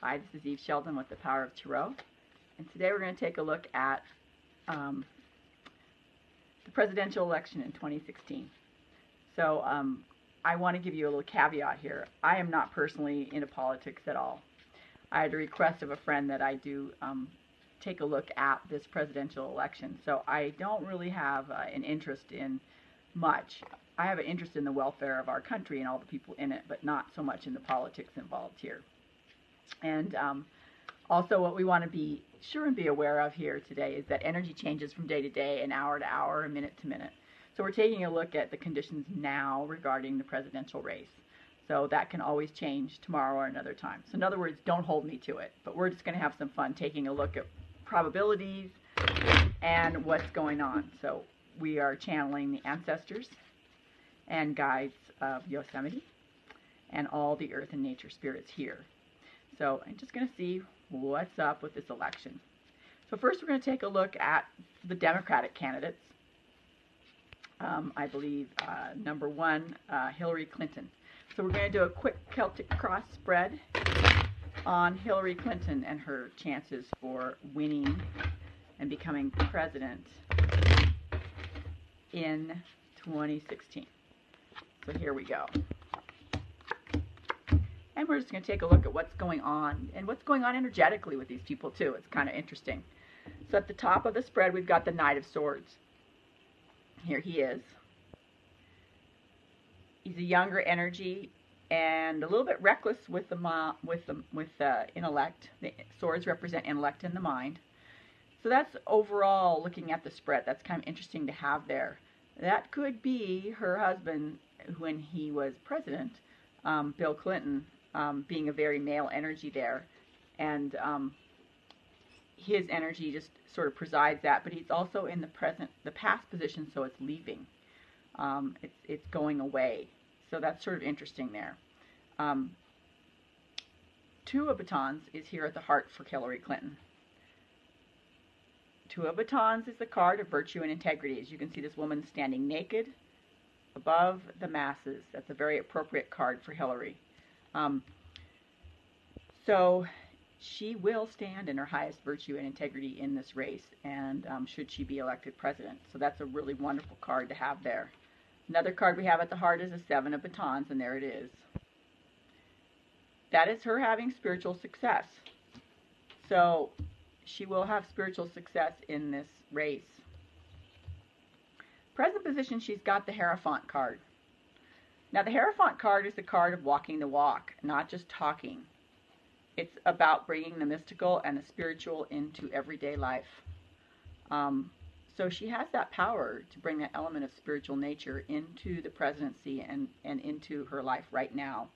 Hi, this is Eve Sheldon with the Power of Tarot, and today we're going to take a look at the presidential election in 2016. So I want to give you a little caveat here. I am not personally into politics at all. I had a request of a friend that I do take a look at this presidential election, so I don't really have an interest in much. I have an interest in the welfare of our country and all the people in it, but not so much in the politics involved here. And also what we want to be sure and be aware of here today is that energy changes from day to day and hour to hour and minute to minute. So we're taking a look at the conditions now regarding the presidential race. So that can always change tomorrow or another time. So in other words, don't hold me to it. But we're just going to have some fun taking a look at probabilities and what's going on. So we are channeling the ancestors and guides of Yosemite and all the earth and nature spirits here. So I'm just going to see what's up with this election. So first we're going to take a look at the Democratic candidates. I believe number one, Hillary Clinton. So we're going to do a quick Celtic cross spread on Hillary Clinton and her chances for winning and becoming president in 2016. So here we go. And we're just going to take a look at what's going on and what's going on energetically with these people too. It's kind of interesting. So at the top of the spread, we've got the Knight of Swords. Here he is. He's a younger energy and a little bit reckless with the intellect. The swords represent intellect and the mind. So that's overall looking at the spread. That's kind of interesting to have there. That could be her husband when he was president, Bill Clinton. Being a very male energy there, and his energy just sort of presides that, but he's also in the past position, so it's leaving. It's going away. So that's sort of interesting there. Two of Batons is here at the heart for Hillary Clinton. Two of Batons is the card of virtue and integrity. As you can see, this woman standing naked above the masses. That's a very appropriate card for Hillary. So she will stand in her highest virtue and integrity in this race, and should she be elected president. So that's a really wonderful card to have there. Another card we have at the heart is a Seven of Batons, and there it is. That is her having spiritual success. So she will have spiritual success in this race. Present position, she's got the Hierophant card. Now, the Hierophant card is the card of walking the walk, not just talking. It's about bringing the mystical and the spiritual into everyday life. So she has that power to bring that element of spiritual nature into the presidency and into her life right now.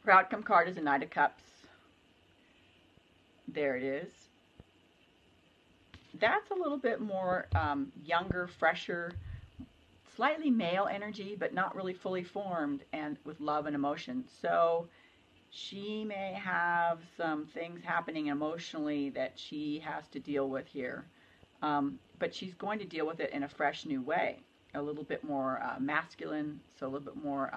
Her outcome card is a Knight of Cups. There it is. That's a little bit more younger, fresher, slightly male energy, but not really fully formed, and with love and emotion. So she may have some things happening emotionally that she has to deal with here. But she's going to deal with it in a fresh new way. A little bit more masculine, so a little bit more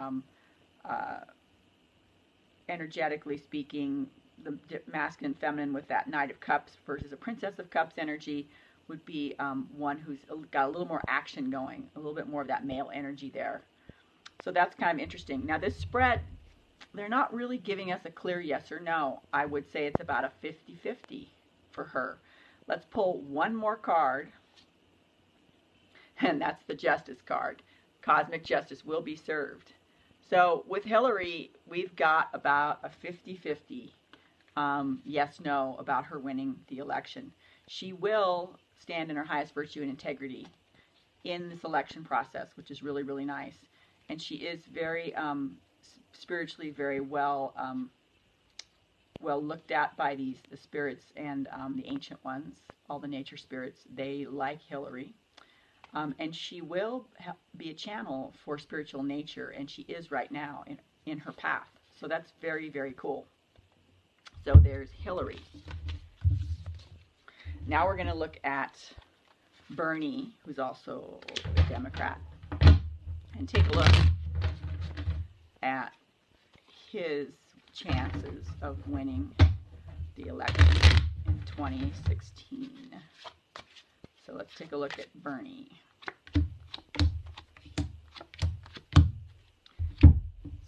energetically speaking, the masculine, feminine with that Knight of Cups versus a Princess of Cups energy would be one who's got a little more action going, a little bit more of that male energy there. So that's kind of interesting. Now this spread, they're not really giving us a clear yes or no. I would say it's about a 50-50 for her. Let's pull one more card, and that's the Justice card. Cosmic justice will be served. So with Hillary, we've got about a 50-50 yes-no about her winning the election. She will stand in her highest virtue and integrity in this election process, which is really, really nice. And she is very spiritually very well looked at by the spirits and the ancient ones, all the nature spirits. They like Hillary. And she will be a channel for spiritual nature, and she is right now in her path. So that's very, very cool. So there's Hillary. Now we're going to look at Bernie, who's also a Democrat, and take a look at his chances of winning the election in 2016. So let's take a look at Bernie.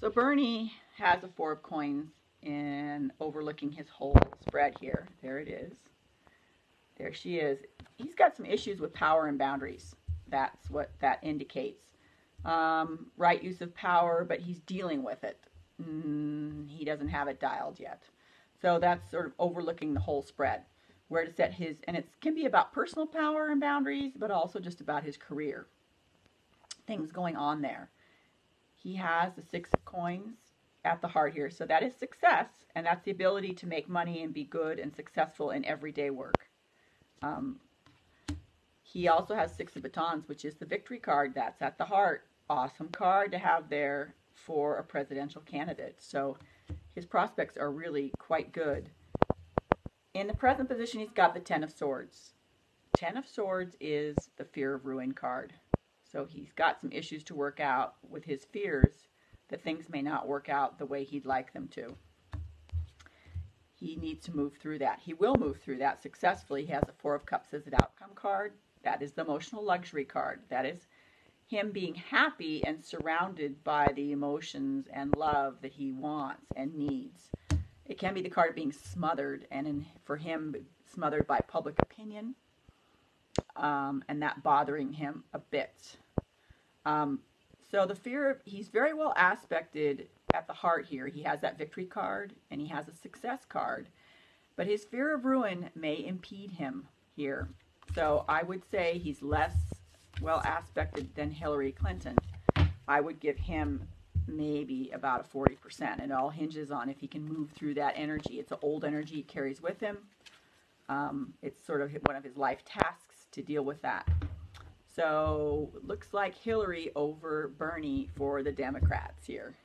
So Bernie has a 4 of coins and overlooking his whole spread here. There it is. There she is. He's got some issues with power and boundaries. That's what that indicates. Right use of power, but he's dealing with it. He doesn't have it dialed yet. So that's sort of overlooking the whole spread. Where to set his, and it can be about personal power and boundaries, but also just about his career. Things going on there. He has the 6 of coins at the heart here. So that is success, and that's the ability to make money and be good and successful in everyday work. He also has 6 of batons, which is the victory card. That's at the heart. Awesome card to have there for a presidential candidate. So his prospects are really quite good. In the present position, he's got the 10 of swords. 10 of swords is the fear of ruin card. So he's got some issues to work out with his fears that things may not work out the way he'd like them to. He needs to move through that. He will move through that successfully. He has a 4 of cups as an outcome card. That is the emotional luxury card. That is him being happy and surrounded by the emotions and love that he wants and needs. It can be the card of being smothered, and for him, smothered by public opinion, and that bothering him a bit. So the fear, he's very well aspected at the heart here. He has that victory card, and he has a success card. But his fear of ruin may impede him here. So I would say he's less well aspected than Hillary Clinton. I would give him maybe about a 40%. It all hinges on if he can move through that energy. It's an old energy he carries with him. It's sort of one of his life tasks to deal with that. So looks like Hillary over Bernie for the Democrats here.